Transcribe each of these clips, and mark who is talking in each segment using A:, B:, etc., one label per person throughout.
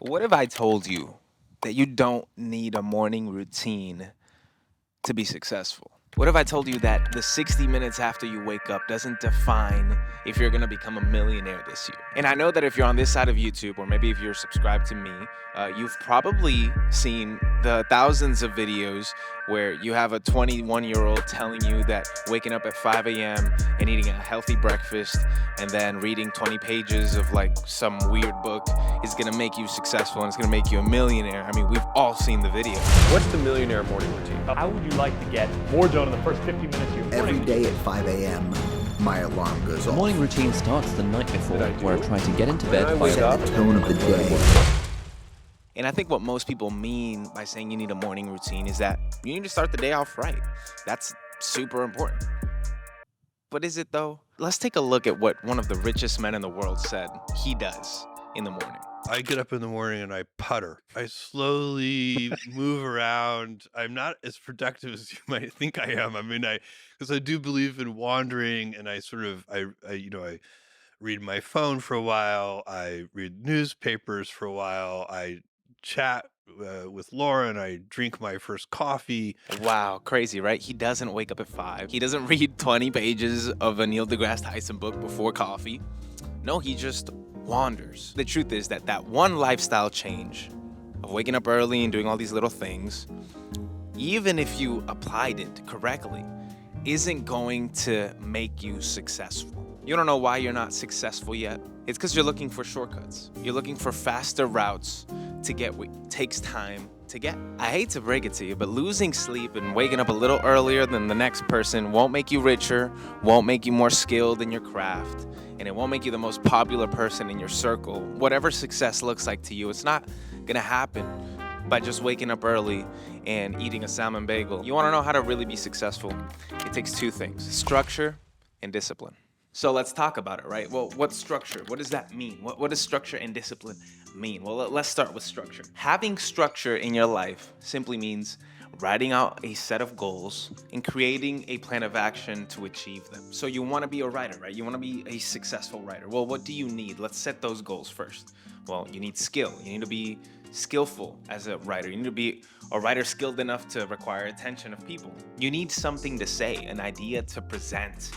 A: What if I told you that you don't need a morning routine to be successful? What if I told you that the 60 minutes after you wake up doesn't define if you're gonna become a millionaire this year? And I know that if you're on this side of YouTube, or maybe if you're subscribed to me, you've probably seen the thousands of videos where you have a 21-year-old telling you that waking up at 5 a.m. and eating a healthy breakfast and then reading 20 pages of like some weird book is gonna make you successful and it's gonna make you a millionaire. I mean, we've all seen the video.
B: What's the millionaire morning routine?
C: How would you like to get more done in the first 50 minutes of your morning?
D: Every day at 5 a.m., my alarm goes
E: The
D: off.
E: morning routine starts the night before, where I try to get into
B: When I
E: bed by
B: wake
E: about
B: up,
D: The tone of the day.
A: And I think what most people mean by saying you need a morning routine is that you need to start the day off right. That's super important. But is it though? Let's take a look at what one of the richest men in the world said he does in the morning.
F: I get up in the morning and I putter. I slowly move around. I'm not as productive as you might think I am. I mean, because I do believe in wandering, and I read my phone for a while. I read newspapers for a while. I chat with Lauren. I drink my first coffee.
A: Wow, crazy, right? He doesn't wake up at 5. He doesn't read 20 pages of a Neil deGrasse Tyson book before coffee. No, he just wanders. The truth is that one lifestyle change of waking up early and doing all these little things, even if you applied it correctly, isn't going to make you successful. You don't know why you're not successful yet. It's because you're looking for shortcuts. You're looking for faster routes to get what takes time to get. I hate to break it to you, but losing sleep and waking up a little earlier than the next person won't make you richer, won't make you more skilled in your craft, and it won't make you the most popular person in your circle. Whatever success looks like to you, it's not gonna happen by just waking up early and eating a salmon bagel. You wanna know how to really be successful? It takes two things: structure and discipline. So let's talk about it, right? Well, what's structure? What does that mean? What does structure and discipline mean? Well, let's start with structure. Having structure in your life simply means writing out a set of goals and creating a plan of action to achieve them. So you want to be a writer, right? You want to be a successful writer. Well, what do you need? Let's set those goals first. Well, you need skill. You need to be skillful as a writer. You need to be a writer skilled enough to require attention of people. You need something to say, an idea to present.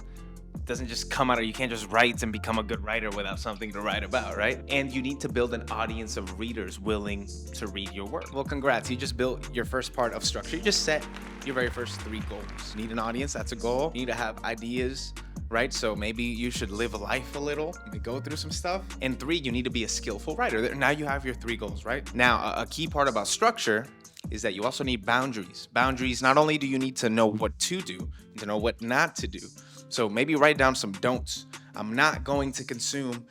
A: It doesn't just come out of, you can't just write and become a good writer without something to write about, right? And you need to build an audience of readers willing to read your work. Well, congrats, you just built your first part of structure. You just set your very first 3 goals. You need an audience, that's a goal. You need to have ideas, right? So maybe you should live life a little, maybe go through some stuff. And 3, you need to be a skillful writer. Now you have your 3 goals, right? Now, a key part about structure is that you also need boundaries. Boundaries, not only do you need to know what to do, to know what not to do. So maybe write down some don'ts. I'm not going to consume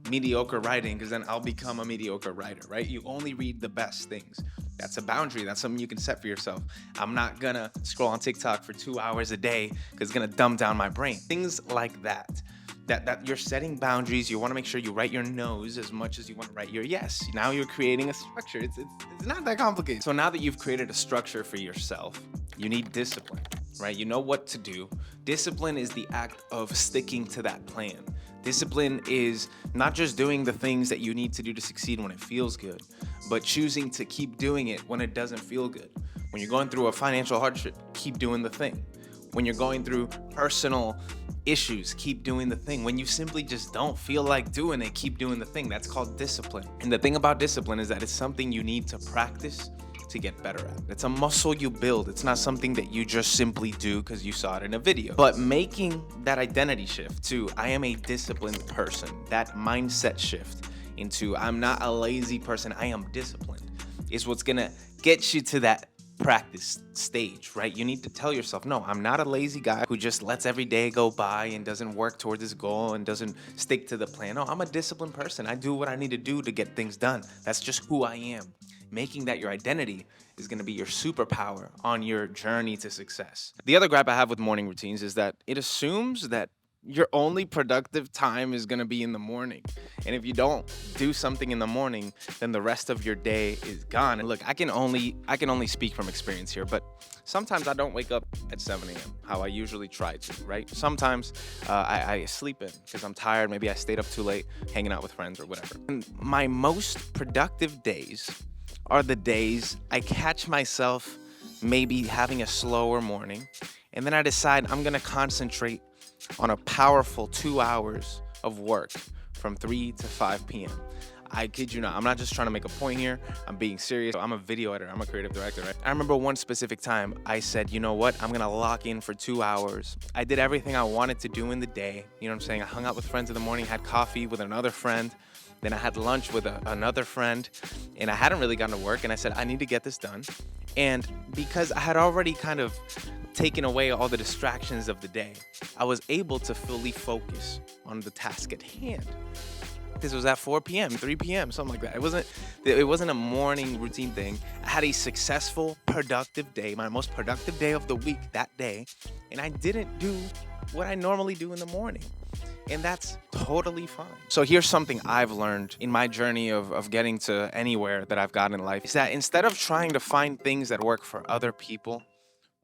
A: mediocre writing because then I'll become a mediocre writer, right? You only read the best things. That's a boundary. That's something you can set for yourself. I'm not gonna scroll on TikTok for 2 hours a day because it's gonna dumb down my brain. Things like that. That you're setting boundaries. You want to make sure you write your no's as much as you want to write your yes. Now you're creating a structure. It's not that complicated. So now that you've created a structure for yourself, you need discipline, right? You know what to do. Discipline is the act of sticking to that plan. Discipline is not just doing the things that you need to do to succeed when it feels good, but choosing to keep doing it when it doesn't feel good. When you're going through a financial hardship, keep doing the thing. When you're going through personal issues, keep doing the thing. When you simply just don't feel like doing it, keep doing the thing. That's called discipline. And the thing about discipline is that it's something you need to practice to get better at. It's a muscle you build. It's not something that you just simply do because you saw it in a video. But making that identity shift to I am a disciplined person, that mindset shift into I'm not a lazy person, I am disciplined, is what's gonna get you to that practice stage, right? You need to tell yourself, no, I'm not a lazy guy who just lets every day go by and doesn't work towards his goal and doesn't stick to the plan. No, I'm a disciplined person. I do what I need to do to get things done. That's just who I am. Making that your identity is going to be your superpower on your journey to success. The other gripe I have with morning routines is that it assumes that Your only productive time is going to be in the morning. And if you don't do something in the morning, then the rest of your day is gone. And look, I can only speak from experience here, but sometimes I don't wake up at 7 a.m. how I usually try to, right? Sometimes I sleep in because I'm tired. Maybe I stayed up too late hanging out with friends or whatever. And my most productive days are the days I catch myself maybe having a slower morning, and then I decide I'm going to concentrate on a powerful 2 hours of work from 3 to 5 p.m. I kid you not. I'm not just trying to make a point here. I'm being serious. I'm a video editor. I'm a creative director, right? I remember one specific time I said, you know what? I'm going to lock in for 2 hours. I did everything I wanted to do in the day. You know what I'm saying? I hung out with friends in the morning, had coffee with another friend. Then I had lunch with another friend, and I hadn't really gotten to work. And I said, I need to get this done. And because I had already kind of taken away all the distractions of the day, I was able to fully focus on the task at hand. This was at 4 p.m., 3 p.m., something like that. It wasn't a morning routine thing. I had a successful, productive day, my most productive day of the week that day, and I didn't do what I normally do in the morning. And that's totally fine. So here's something I've learned in my journey of getting to anywhere that I've gotten in life, is that instead of trying to find things that work for other people,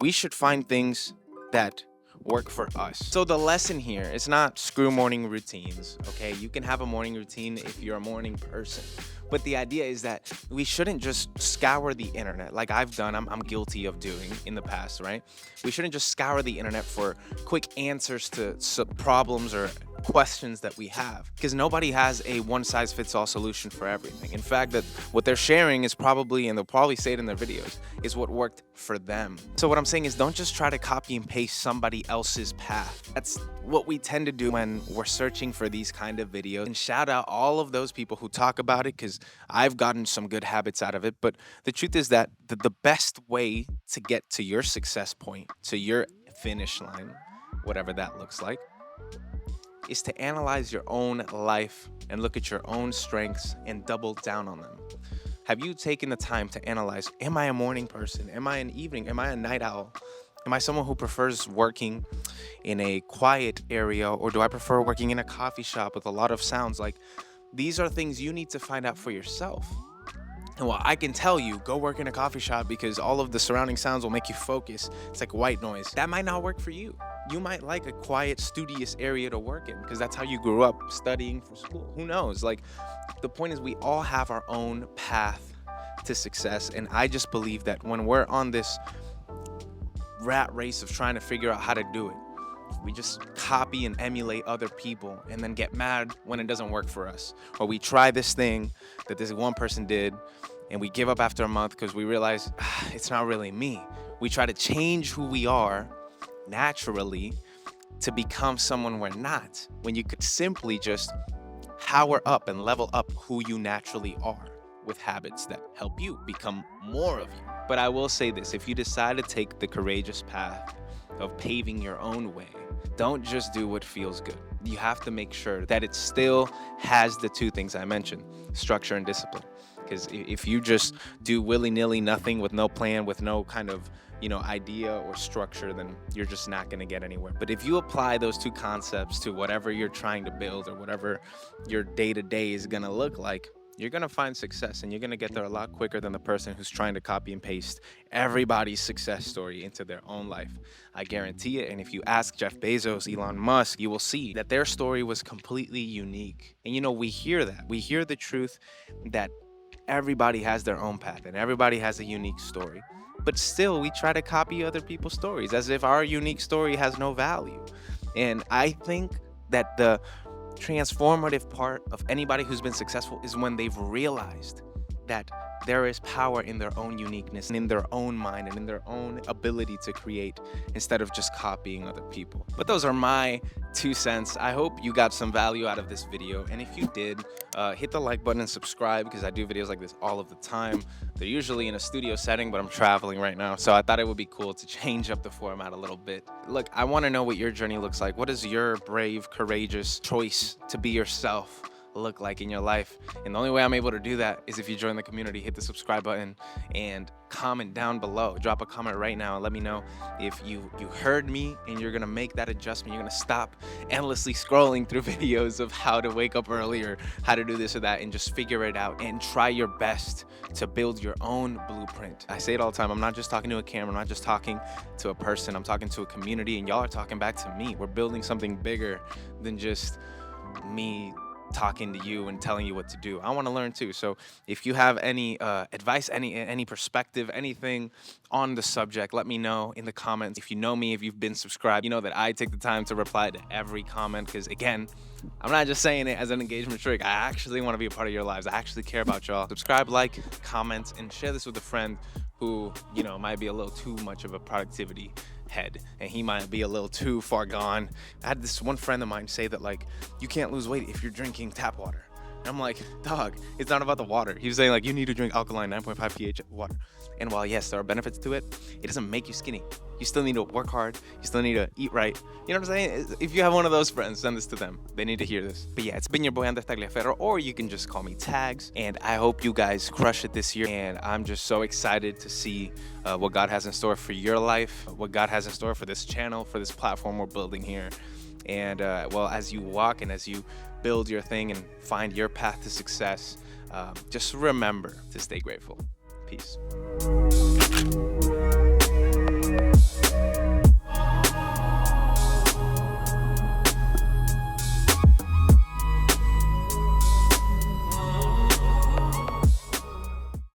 A: we should find things that work for us. So the lesson here is not screw morning routines, okay? You can have a morning routine if you're a morning person. But the idea is that we shouldn't just scour the internet like I've done, I'm guilty of doing in the past, right? We shouldn't just scour the internet for quick answers to problems or questions that we have, because nobody has a one-size-fits-all solution for everything. In fact, that what they're sharing is probably, and they'll probably say it in their videos, is what worked for them. So what I'm saying is, don't just try to copy and paste somebody else's path. That's what we tend to do when we're searching for these kind of videos. And shout out all of those people who talk about it, because I've gotten some good habits out of it. But the truth is that the best way to get to your success point, to your finish line, whatever that looks like, is to analyze your own life and look at your own strengths and double down on them. Have you taken the time to analyze, am I a morning person? Am I an evening? Am I a night owl? Am I someone who prefers working in a quiet area, or do I prefer working in a coffee shop with a lot of sounds? Like, these are things you need to find out for yourself. And while I can tell you, go work in a coffee shop because all of the surrounding sounds will make you focus, it's like white noise, that might not work for you. You might like a quiet, studious area to work in because that's how you grew up studying for school. Who knows? Like, the point is, we all have our own path to success. And I just believe that when we're on this rat race of trying to figure out how to do it, we just copy and emulate other people and then get mad when it doesn't work for us. Or we try this thing that this one person did and we give up after a month because we realize it's not really me. We try to change who we are naturally to become someone we're not, when you could simply just power up and level up who you naturally are with habits that help you become more of you. But I will say this, if you decide to take the courageous path of paving your own way, don't just do what feels good. You have to make sure that it still has the two things I mentioned, structure and discipline. Because if you just do willy-nilly nothing with no plan, with no kind of idea or structure, then you're just not going to get anywhere. But if you apply those two concepts to whatever you're trying to build or whatever your day-to-day is going to look like, you're going to find success, and you're going to get there a lot quicker than the person who's trying to copy and paste everybody's success story into their own life. I guarantee it. And if you ask Jeff Bezos, Elon Musk, you will see that their story was completely unique. And we hear that. We hear the truth that everybody has their own path and everybody has a unique story. But still, we try to copy other people's stories as if our unique story has no value. And I think that the transformative part of anybody who's been successful is when they've realized that there is power in their own uniqueness and in their own mind and in their own ability to create, instead of just copying other people. But those are my 2 cents. I hope you got some value out of this video. And if you did, hit the like button and subscribe, because I do videos like this all of the time. They're usually in a studio setting, but I'm traveling right now. So I thought it would be cool to change up the format a little bit. Look, I want to know what your journey looks like. What is your brave, courageous choice to be yourself look like in your life? And the only way I'm able to do that is if you join the community, hit the subscribe button, and comment down below. Drop a comment right now and let me know if you heard me and you're gonna make that adjustment. You're gonna stop endlessly scrolling through videos of how to wake up earlier, how to do this or that, and just figure it out and try your best to build your own blueprint. I say it all the time, I'm not just talking to a camera, I'm not just talking to a person, I'm talking to a community, and y'all are talking back to me. We're building something bigger than just me talking to you and telling you what to do. I want to learn too. So if you have any advice, any perspective, anything on the subject, let me know in the comments. If you know me, if you've been subscribed, you know that I take the time to reply to every comment, because again, I'm not just saying it as an engagement trick. I actually want to be a part of your lives. I actually care about y'all. Subscribe, like, comment, and share this with a friend who, you know, might be a little too much of a productivity head, and he might be a little too far gone. I had this one friend of mine say that, like, you can't lose weight if you're drinking tap water. And I'm like, dog, it's not about the water. He was saying, like, you need to drink alkaline 9.5 pH water. And while yes, there are benefits to it, it doesn't make you skinny. You still need to work hard. You still need to eat right. You know what I'm saying? If you have one of those friends, send this to them. They need to hear this. But yeah, it's been your boy Andres Tagliaferro, or you can just call me Tags. And I hope you guys crush it this year. And I'm just so excited to see what God has in store for your life, what God has in store for this channel, for this platform we're building here. And well, as you walk and as you build your thing and find your path to success, just remember to stay grateful. Peace.